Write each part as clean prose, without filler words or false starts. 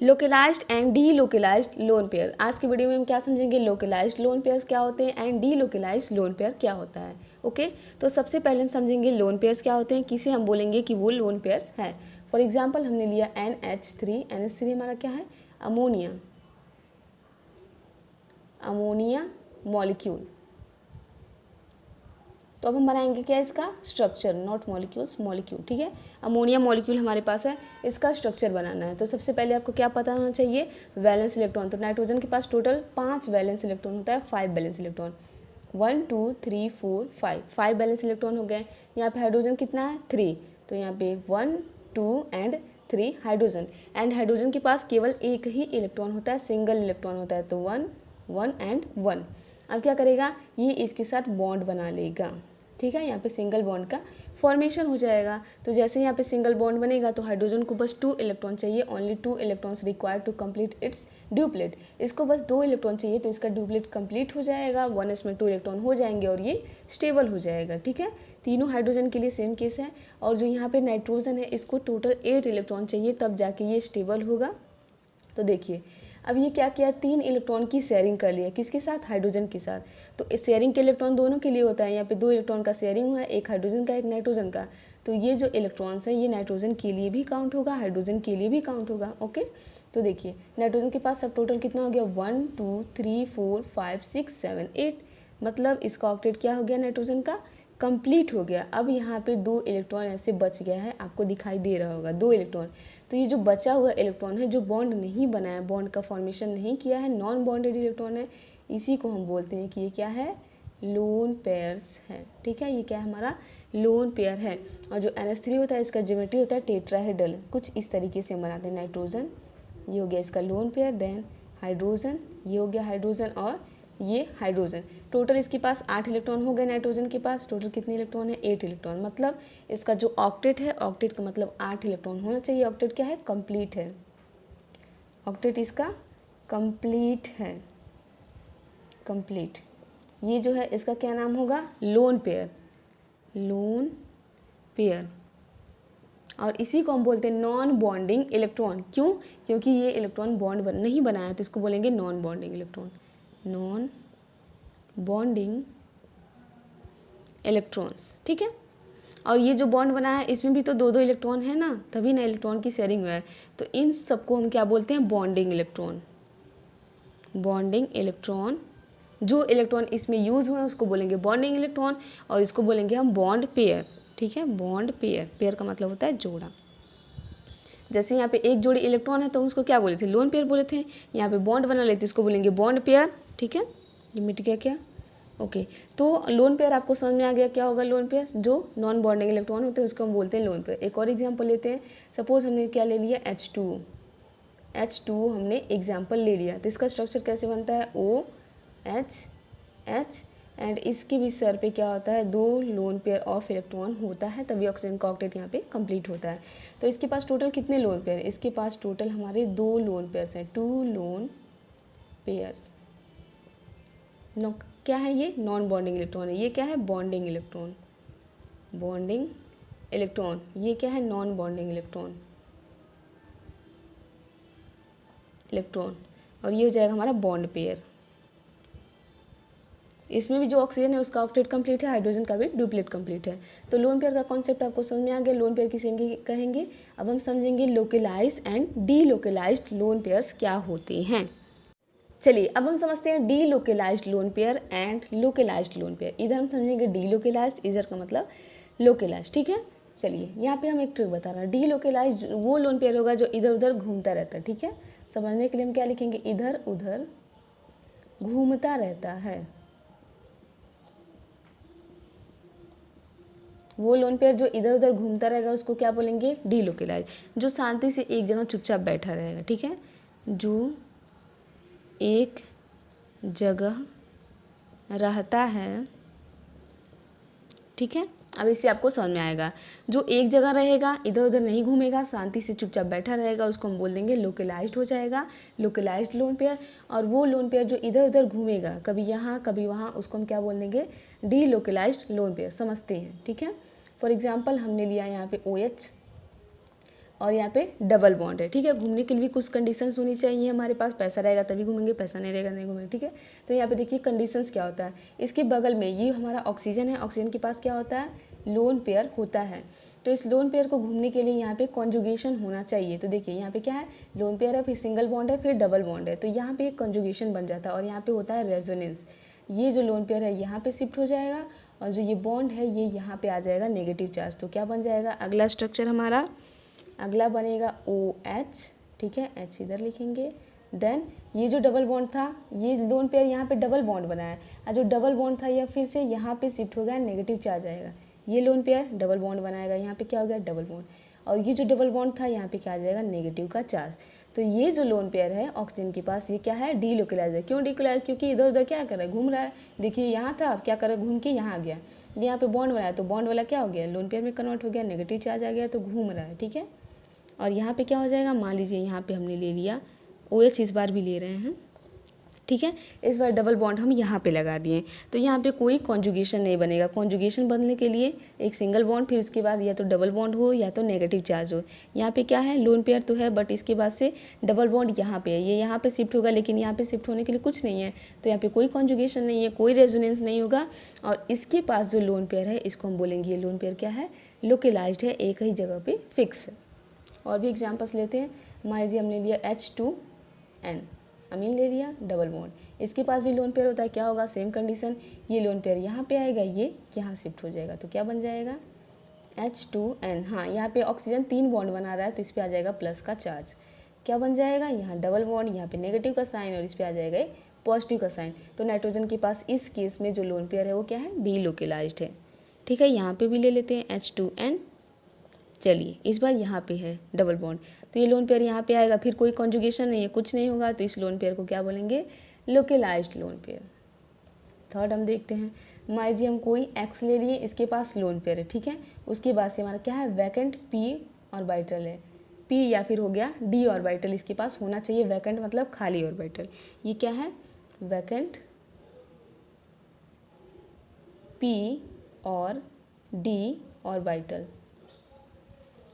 Localised and delocalized lone pair. आज की video में हम क्या समझेंगे, लोकलाइज्ड लोन पेयर्स क्या होते हैं and delocalized lone pair क्या होता है। ओके, तो सबसे पहले हम समझेंगे लोन पेयर्स क्या होते हैं, किसे हम बोलेंगे कि वो लोन पेयर्स हैं। फॉर एग्जाम्पल हमने लिया NH3, NH3 हमारा क्या है, अमोनिया, अमोनिया मॉलिक्यूल। तो अब हम बनाएंगे क्या, इसका स्ट्रक्चर, नॉट मॉलिक्यूल्स, मॉलिक्यूल, ठीक है। अमोनिया मॉलिक्यूल हमारे पास है, इसका स्ट्रक्चर बनाना है। तो सबसे पहले आपको क्या पता होना चाहिए, वैलेंस इलेक्ट्रॉन। तो नाइट्रोजन के पास टोटल 5 वैलेंस इलेक्ट्रॉन होता है, 5 वैलेंस इलेक्ट्रॉन, 1 2 3 4 5 वैलेंस इलेक्ट्रॉन हो गए। यहाँ पे हाइड्रोजन कितना है, 3, तो यहाँ पे 1 2 एंड 3 हाइड्रोजन। एंड हाइड्रोजन के पास केवल एक ही इलेक्ट्रॉन होता है, सिंगल इलेक्ट्रॉन होता है, तो 1 1 एंड 1। अब क्या करेगा, ये इसके साथ बॉन्ड बना लेगा, ठीक है। यहाँ पे सिंगल बॉन्ड का फॉर्मेशन हो जाएगा। तो जैसे यहाँ पे सिंगल बॉन्ड बनेगा तो हाइड्रोजन को बस 2 इलेक्ट्रॉन चाहिए, only 2 electrons required to complete its duplet. इसको बस 2 इलेक्ट्रॉन चाहिए तो इसका ड्यूप्लेट कंप्लीट हो जाएगा, 1s में 2 इलेक्ट्रॉन हो जाएंगे और ये स्टेबल हो जाएगा, ठीक है। तीनों हाइड्रोजन के लिए सेम केस है। और जो यहाँ पे नाइट्रोजन है इसको टोटल 8 इलेक्ट्रॉन चाहिए, तब जाके ये स्टेबल होगा। तो देखिए अब ये क्या किया, 3 इलेक्ट्रॉन की शेयरिंग कर लिया, किसके साथ, हाइड्रोजन के साथ। तो इस शेयरिंग के इलेक्ट्रॉन दोनों के लिए होता है, यहाँ पे 2 इलेक्ट्रॉन का शेयरिंग हुआ है, एक हाइड्रोजन का एक नाइट्रोजन का। तो ये जो इलेक्ट्रॉन्स है ये नाइट्रोजन के लिए भी काउंट होगा, हाइड्रोजन के लिए भी काउंट होगा। ओके, तो देखिए नाइट्रोजन के पास सब टोटल कितना हो गया, 1 2 3 4 5 6 7 8, मतलब इसका ऑक्टेट क्या हो गया, नाइट्रोजन का कंप्लीट हो गया। अब यहाँ पे 2 इलेक्ट्रॉन ऐसे बच गया है, आपको दिखाई दे रहा होगा 2 इलेक्ट्रॉन। तो ये जो बचा हुआ इलेक्ट्रॉन है, जो बॉन्ड नहीं बनाया, बॉन्ड का फॉर्मेशन नहीं किया है, नॉन बॉन्डेड इलेक्ट्रॉन है, इसी को हम बोलते हैं कि ये क्या है, लोन पेयर्स है, ठीक है। ये क्या है, हमारा लोन पेयर है। और जो NH3 होता है इसका ज्योमेट्री होता है टेट्राहेड्रल, कुछ इस तरीके से बनाते हैं। नाइट्रोजन ये हो गया इसका लोन पेयर, देन हाइड्रोजन ये हो गया हाइड्रोजन, और ये हाइड्रोजन। टोटल इसके पास 8 इलेक्ट्रॉन हो गए, नाइट्रोजन के पास टोटल कितने इलेक्ट्रॉन है, 8 इलेक्ट्रॉन। मतलब इसका जो ऑक्टेट है, ऑक्टेट का मतलब 8 इलेक्ट्रॉन होना चाहिए। ऑक्टेट क्या है, कंप्लीट है, ऑक्टेट इसका कंप्लीट है, कंप्लीट। ये जो है इसका क्या नाम होगा, लोन पेयर, लोन पेयर। और इसी को हम बोलते हैं नॉन बॉन्डिंग इलेक्ट्रॉन। क्यों, क्योंकि ये इलेक्ट्रॉन बॉन्ड नहीं बनाया, तो इसको बोलेंगे non bonding electron, non bonding electrons, ठीक है। और ये जो बॉन्ड बना है इसमें भी तो 2 2 इलेक्ट्रॉन है ना, तभी ना इलेक्ट्रॉन की शेयरिंग हुआ है। तो इन सबको हम क्या बोलते हैं, बॉन्डिंग इलेक्ट्रॉन, बॉन्डिंग इलेक्ट्रॉन। जो इलेक्ट्रॉन इसमें यूज हुए उसको बोलेंगे बॉन्डिंग इलेक्ट्रॉन, और इसको बोलेंगे हम बॉन्ड पेयर, ठीक है। बॉन्ड पेयर, पेयर का मतलब होता है जोड़ा। जैसे यहाँ पे एक जोड़ी इलेक्ट्रॉन है तो उसको क्या बोले थे, लोन पेयर बोले थे। यहाँ पे बॉन्ड बना लेते इसको बोलेंगे बॉन्ड पेयर, ठीक है। ये मिट गया क्या, ओके। तो लोन पेयर आपको समझ में आ गया क्या होगा, लोन पेयर जो नॉन बॉन्डिंग इलेक्ट्रॉन होते हैं उसको हम बोलते हैं लोन पेयर। एक और एग्जांपल लेते हैं, सपोज हमने क्या ले लिया, H2 हमने एग्जांपल ले लिया। तो इसका स्ट्रक्चर कैसे बनता है, OH एंड इसके भी सर पे क्या होता है, 2 लोन पेयर ऑफ इलेक्ट्रॉन होता है, तभी ऑक्सीजन का ऑक्टेट यहाँ पे कंप्लीट होता है। तो इसके पास टोटल कितने लोन पेयर, इसके पास टोटल हमारे 2 लोन पेयर्स हैं, 2 लोन पेयर्स। नो क्या है, ये नॉन बॉन्डिंग इलेक्ट्रॉन है, ये क्या है, बॉन्डिंग इलेक्ट्रॉन, बॉन्डिंग इलेक्ट्रॉन। ये क्या है, नॉन बॉन्डिंग इलेक्ट्रॉन, इलेक्ट्रॉन। और ये हो जाएगा हमारा बॉन्ड पेयर। इसमें भी जो ऑक्सीजन है उसका ऑक्टेट कंप्लीट है, हाइड्रोजन का भी डुप्लेट कंप्लीट है। तो लोन पेयर का कॉन्सेप्ट आपको समझ में आ गया, लोन पेयर किसे कहेंगे। अब हम समझेंगे localized and delocalized lone pairs क्या होते हैं। चलिए अब हम समझते हैं delocalized lone pair and localized lone pair. इधर हम समझेंगे डी लोकलाइज्ड, इधर का मतलब लोकलाइज्ड, ठीक है। चलिए यहाँ पे हम एक ट्रिक बता रहे हैं, डी लोकलाइज्ड वो लोन पेयर होगा जो इधर उधर घूमता रहता है, ठीक है। समझने के लिए हम क्या लिखेंगे, इधर उधर घूमता रहता है। वो लोन पेयर जो इधर उधर घूमता रहेगा उसको क्या बोलेंगे, डी लोकलाइज्ड। जो शांति से एक जगह चुपचाप बैठा रहेगा, ठीक है, जो एक जगह रहता है, ठीक है। अब इससे आपको समझ में आएगा, जो एक जगह रहेगा, इधर उधर नहीं घूमेगा, शांति से चुपचाप बैठा रहेगा, उसको हम बोल देंगे लोकलाइज्ड हो जाएगा, लोकलाइज्ड लोन पेयर। और वो लोन पेयर जो इधर उधर घूमेगा, कभी यहाँ कभी वहाँ, उसको हम क्या बोल देंगे, डी लोकलाइज्ड लोन पेयर। समझते हैं, ठीक है। फॉर एग्जाम्पल हमने लिया यहाँ पे OH, और यहाँ पे डबल बॉन्ड है, ठीक है। घूमने के लिए भी कुछ कंडीशंस होनी चाहिए हमारे पास, पैसा रहेगा तभी घूमेंगे, पैसा नहीं रहेगा नहीं घूमेंगे, ठीक है। तो यहाँ पे देखिए कंडीशंस क्या होता है, इसके बगल में ये हमारा ऑक्सीजन है, ऑक्सीजन के पास क्या होता है, लोन पेयर होता है। तो इस लोन पेयर को घूमने के लिए यहाँ पे कॉन्जुगेशन होना चाहिए। तो देखिए यहाँ पे क्या है, लोन पेयर है, फिर सिंगल बॉन्ड है, फिर डबल बॉन्ड है, तो यहाँ पे एक कॉन्जुगेशन बन जाता है और यहाँ पे होता है रेजोनेंस। ये जो लोन पेयर है यहाँ पे शिफ्ट हो जाएगा और जो ये बॉन्ड है ये यहाँ पे आ जाएगा नेगेटिव चार्ज। तो क्या बन जाएगा अगला स्ट्रक्चर हमारा, अगला बनेगा OH, ठीक है, H इधर लिखेंगे। देन ये जो डबल बॉन्ड था, ये लोन पेयर यहाँ पे डबल बॉन्ड बना है और जो डबल बॉन्ड था यह फिर से यहाँ पे शिफ्ट हो गया, नेगेटिव चार्ज आएगा। ये लोन पेयर डबल बॉन्ड बनाएगा, यहाँ पे क्या हो गया डबल बॉन्ड, और ये जो डबल बॉन्ड था यहाँ पे क्या आ जाएगा नेगेटिव का चार्ज। तो ये जो लोन पेयर है ऑक्सीजन के पास, ये क्या है डीलोकलाइज है। क्यों डीलोकलाइज, क्योंकि इधर उधर क्या कर रहा है, घूम रहा है। देखिए यहाँ था, अब क्या कर रहा है, घूम के यहाँ आ गया, यहाँ पे बॉन्ड बनाया तो बॉन्ड वाला क्या हो गया, लोन पेयर में कन्वर्ट हो गया, नेगेटिव चार्ज आ गया तो घूम रहा है, ठीक है। और यहाँ पे क्या हो जाएगा, मान लीजिए यहाँ पे हमने ले लिया OH, इस बार भी ले रहे हैं, ठीक है। इस बार डबल बॉन्ड हम यहाँ पे लगा दिए तो यहाँ पे कोई कॉन्जुगेशन नहीं बनेगा। कॉन्जुगेशन बनने के लिए एक सिंगल बॉन्ड, फिर उसके बाद या तो डबल बॉन्ड हो या तो नेगेटिव चार्ज हो। यहाँ पे क्या है, लोन पेयर तो है बट इसके बाद से डबल बॉन्ड यहाँ पे है, ये यहाँ पे शिफ्ट होगा, लेकिन यहाँ पे शिफ्ट होने के लिए कुछ नहीं है, तो यहाँ पे कोई कॉन्जुगेशन नहीं है, कोई रेजोनेंस नहीं होगा। और इसके पास जो लोन पेयर है इसको हम बोलेंगे ये लोन पेयर क्या है, लोकलाइज्ड है, एक ही जगह पे फिक्स है। और भी एग्जाम्पल्स लेते हैं, मान लीजिए हमने लिया H2N, अमीन ले लिया, डबल बॉन्ड, इसके पास भी लोन पेयर होता है, क्या होगा सेम कंडीशन, ये लोन पेयर यहाँ पे आएगा, ये यहाँ शिफ्ट हो जाएगा, तो क्या बन जाएगा H2N। हाँ यहाँ पे ऑक्सीजन 3 बॉन्ड बना रहा है तो इस पर आ जाएगा प्लस का चार्ज, क्या बन जाएगा यहाँ डबल बॉन्ड, यहाँ पे नेगेटिव का साइन और इस पर आ जाएगा पॉजिटिव का साइन। तो नाइट्रोजन के पास इस केस में जो लोन पेयर है वो क्या है, डीलोकलाइज्ड है, ठीक है। यहाँ पे भी ले लेते हैं H2N, चलिए इस बार यहाँ पे है डबल बॉन्ड, तो ये लोन पेयर यहाँ पे आएगा, फिर कोई कॉन्जुगेशन नहीं है, कुछ नहीं होगा, तो इस लोन पेयर को क्या बोलेंगे, लोकलाइज्ड लोन पेयर। थर्ड हम देखते हैं, मान लीजिए हम कोई X ले लिए, इसके पास लोन पेयर है, ठीक है। उसके बाद से हमारा क्या है, वैकेंट P ऑर्बिटल है, P या फिर हो गया D ऑर्बिटल इसके पास होना चाहिए, वैकेंट मतलब खाली ऑर्बिटल, ये क्या है वैकेंट P और D ऑर्बिटल।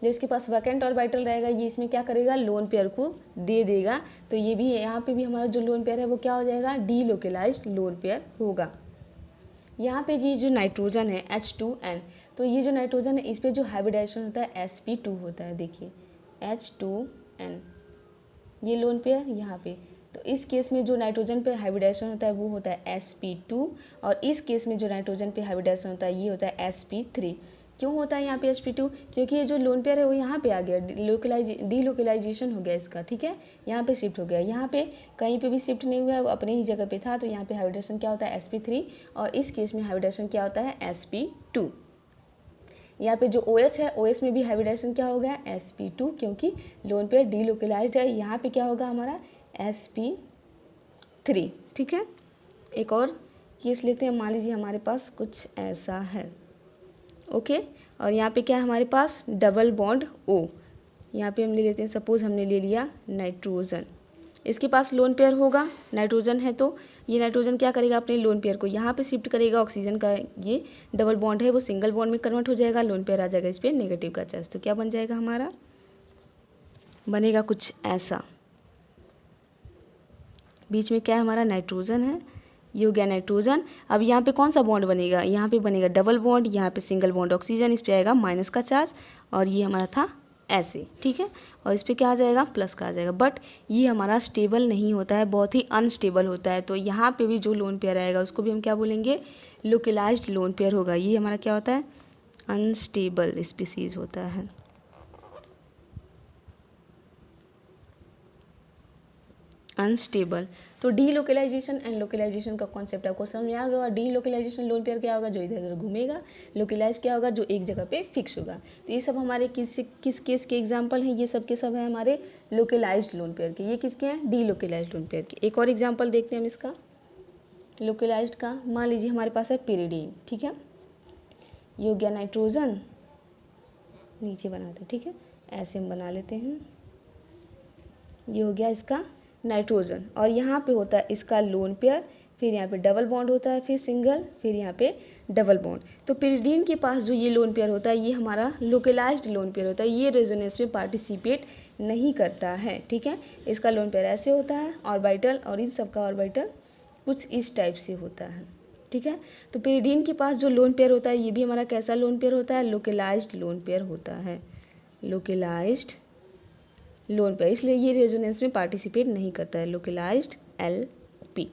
जो इसके पास वैकेंट ऑर्बिटल रहेगा ये इसमें क्या करेगा, लोन पेयर को दे देगा, तो ये भी यहाँ पे भी हमारा जो लोन पेयर है वो क्या हो जाएगा, डीलोकलाइज्ड लोन पेयर होगा। यहाँ पे ये जो नाइट्रोजन है H2N, तो ये जो नाइट्रोजन है इस पर जो हाइब्रिडाइजेशन होता है sp2 होता है, देखिए H2N, ये लोन पेयर यहाँ पे, तो इस केस में जो नाइट्रोजन पे हाइब्रिडाइजेशन होता है वो होता है sp2, और इस केस में जो नाइट्रोजन पे हाइब्रिडाइजेशन होता है ये होता है sp3। क्यों होता है यहाँ पे sp2, क्योंकि ये जो लोन पेयर है वो यहाँ पे आ गया, डीलोकलाइजेशन हो गया इसका, ठीक है, यहाँ पे शिफ्ट हो गया, यहाँ पे कहीं पे भी शिफ्ट नहीं हुआ, वो अपने ही जगह पे था, तो यहाँ पे हाइब्रिडेशन क्या होता है sp3, और इस केस में हाइब्रिडेशन क्या होता है sp2। यहाँ पे जो OH है, OH में भी हाइब्रिडेशन क्या हो गया sp2, क्योंकि लोन पेयर डीलोकलाइज्ड है, यहाँ पे क्या होगा हमारा sp3, ठीक है। एक और केस लेते हैं, मान लीजिए हमारे पास कुछ ऐसा है, ओके, और यहाँ पे क्या है हमारे पास डबल बॉन्ड O, यहाँ पे हम ले लेते हैं, सपोज हमने ले लिया नाइट्रोजन, इसके पास लोन पेयर होगा, नाइट्रोजन है तो ये नाइट्रोजन क्या करेगा, अपने लोन पेयर को यहाँ पे शिफ्ट करेगा, ऑक्सीजन का ये डबल बॉन्ड है वो सिंगल बॉन्ड में कन्वर्ट हो जाएगा, लोन पेयर आ जाएगा इस पर नेगेटिव का चार्ज, तो क्या बन जाएगा हमारा, बनेगा कुछ ऐसा, बीच में क्या है हमारा नाइट्रोजन है, ये हो गया नाइट्रोजन। अब यहाँ पे कौन सा बॉन्ड बनेगा, यहाँ पे बनेगा डबल बॉन्ड, यहाँ पे सिंगल बॉन्ड ऑक्सीजन, इस पे आएगा माइनस का चार्ज, और ये हमारा था ऐसे, ठीक है, और इस पे क्या आ जाएगा प्लस का आ जाएगा। बट ये हमारा स्टेबल नहीं होता है, बहुत ही अनस्टेबल होता है, तो यहाँ पे भी जो लोन पेयर आएगा उसको भी हम क्या बोलेंगे, लोकलाइज्ड लोन पेयर होगा। ये हमारा क्या होता है, अनस्टेबल स्पीसीज होता है। अनस्टेबल, तो डीलोकलाइजेशन एंड लोकलाइजेशन का कॉन्सेप्ट आपको समझ में आ गया। डीलोकलाइजेशन लोन पेयर क्या होगा, जो इधर उधर घूमेगा, लोकलाइज क्या होगा, जो एक जगह पे फिक्स होगा। तो ये सब हमारे किस केस के एग्जांपल हैं, ये सब के सब हैं हमारे लोकलाइज्ड लोन पेयर के। ये किसके हैं, डीलोकलाइज्ड लोन पेयर के। एक और एग्जाम्पल देखते हैं हम इसका लोकलाइज्ड का। मान लीजिए हमारे पास है पिरिडीन, ठीक है, ये हो गया नाइट्रोजन, नीचे बनाते हैं, ठीक है, ऐसे हम बना लेते हैं, ये हो गया इसका नाइट्रोजन, और यहाँ पे होता है इसका लोन पेयर, फिर यहाँ पे डबल बॉन्ड होता है, फिर सिंगल, फिर यहाँ पे डबल बॉन्ड। तो पिरिडीन के पास जो ये लोन पेयर होता है ये हमारा लोकलाइज्ड लोन पेयर होता है, ये रेजोनेंस में पार्टिसिपेट नहीं करता है, ठीक है। इसका लोन पेयर ऐसे होता है ऑर्बिटल, और इन सब का ऑर्बिटल कुछ इस टाइप से होता है, ठीक है। तो पिरिडीन के पास जो लोन पेयर होता है ये भी हमारा कैसा लोन पेयर होता है, लोकलाइज्ड लोन पेयर होता है, लोकलाइज्ड लोन पेयर, इसलिए ये रेजोनेंस में पार्टिसिपेट नहीं करता है, लोकलाइज्ड LP।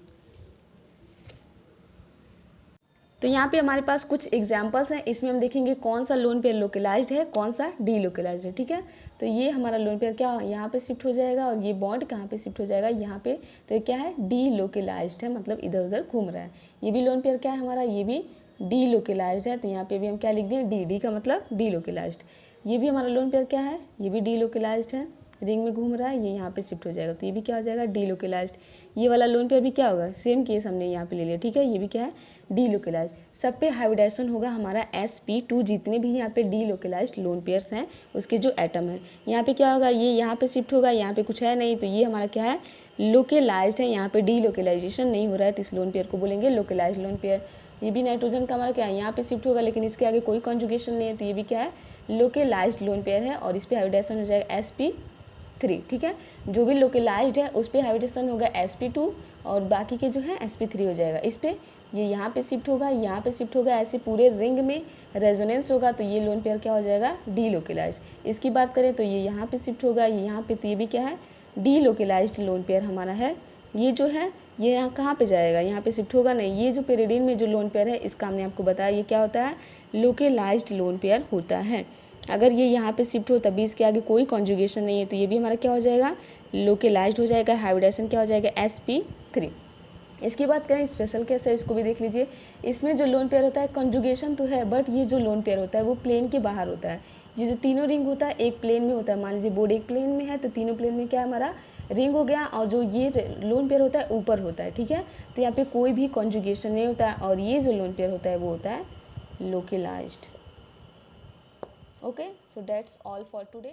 तो यहाँ पे हमारे पास कुछ एग्जांपल्स हैं, इसमें हम देखेंगे कौन सा लोन पेयर लोकलाइज्ड है, कौन सा डीलोकलाइज्ड है, ठीक है। तो ये हमारा लोन पेयर क्या यहाँ पे शिफ्ट हो जाएगा, और ये बॉन्ड कहाँ पे शिफ्ट हो जाएगा, यहाँ पे। तो ये क्या है, डीलोकलाइज्ड है, मतलब इधर उधर घूम रहा है। ये भी लोन पेयर क्या है हमारा, ये भी डीलोकलाइज्ड है। तो यहाँ पे भी हम क्या लिख दें, डी का मतलब डीलोकलाइज्ड। ये भी हमारा लोन पेयर क्या है, ये भी डीलोकलाइज्ड है, रिंग में घूम रहा है, ये यहाँ पे शिफ्ट हो जाएगा, तो ये भी क्या हो जाएगा, डीलोकलाइज्ड। ये वाला लोन पेयर भी क्या होगा, सेम केस हमने यहाँ पे ले लिया, ठीक है। ये भी क्या है, डीलोकलाइज्ड। सब पे हाइब्रिडाइजेशन होगा हमारा sp2, जितने भी यहाँ पे डीलोकलाइज्ड लोन पेयर्स हैं उसके जो एटम है, यहाँ पे क्या होगा, ये यहाँ पे शिफ्ट होगा, यहाँ पे कुछ है नहीं, तो ये हमारा क्या है, लोकलाइज्ड है। यहाँ पे डीलोकलाइजेशन नहीं हो रहा है, तो इस लोन पेयर को बोलेंगे लोकलाइज्ड लोन पेयर। ये भी नाइट्रोजन का हमारा क्या है, यहाँ पे शिफ्ट होगा, लेकिन इसके आगे कोई कॉन्जुगेशन नहीं है, तो ये भी क्या है, लोकलाइज्ड लोन पेयर है, और इस पर हाइब्रिडाइजेशन हो जाएगा sp3, ठीक है। जो भी लोकलाइज्ड है उस पर हाइब्रिडेशन होगा sp2, और बाकी के जो है sp3 हो जाएगा। इस पर ये यहाँ पे शिफ्ट होगा, यहाँ पे शिफ्ट होगा, ऐसे पूरे रिंग में रेजोनेंस होगा, तो ये लोन पेयर क्या हो जाएगा, डीलोकलाइज्ड। इसकी बात करें तो ये यहाँ पे शिफ्ट होगा, ये यहाँ पे, तो ये भी क्या है, डीलोकलाइज्ड लोन पेयर हमारा है। ये जो है ये यहाँ कहाँ पे जाएगा, यहाँ पे शिफ्ट होगा नहीं। ये जो पेरिडीन में जो लोन पेयर है इसका हमने आपको बताया ये क्या होता है, लोकलाइज्ड लोन पेयर होता है। अगर ये यहाँ पे शिफ्ट हो तभी इसके आगे कोई कॉन्जुगेशन नहीं है, तो ये भी हमारा क्या हो जाएगा, लोकलाइज्ड हो जाएगा। हाइब्रिडाइजेशन क्या हो जाएगा, sp3। इसकी बात करें स्पेशल केस है, इसको भी देख लीजिए। इसमें जो लोन पेयर होता है कॉन्जुगेशन तो है, बट ये जो लोन पेयर होता है वो प्लेन के बाहर होता है। ये जो तीनों रिंग होता है एक प्लेन में होता है, मान लीजिए बोर्ड एक प्लेन में है, तो तीनों प्लेन में क्या है हमारा, रिंग हो गया, और जो ये लोन पेयर होता है ऊपर होता है, ठीक है। तो यहाँ पे कोई भी कॉन्जुगेशन नहीं होता है, और ये जो लोन पेयर होता है वो होता है localised. Okay, so that's all for today.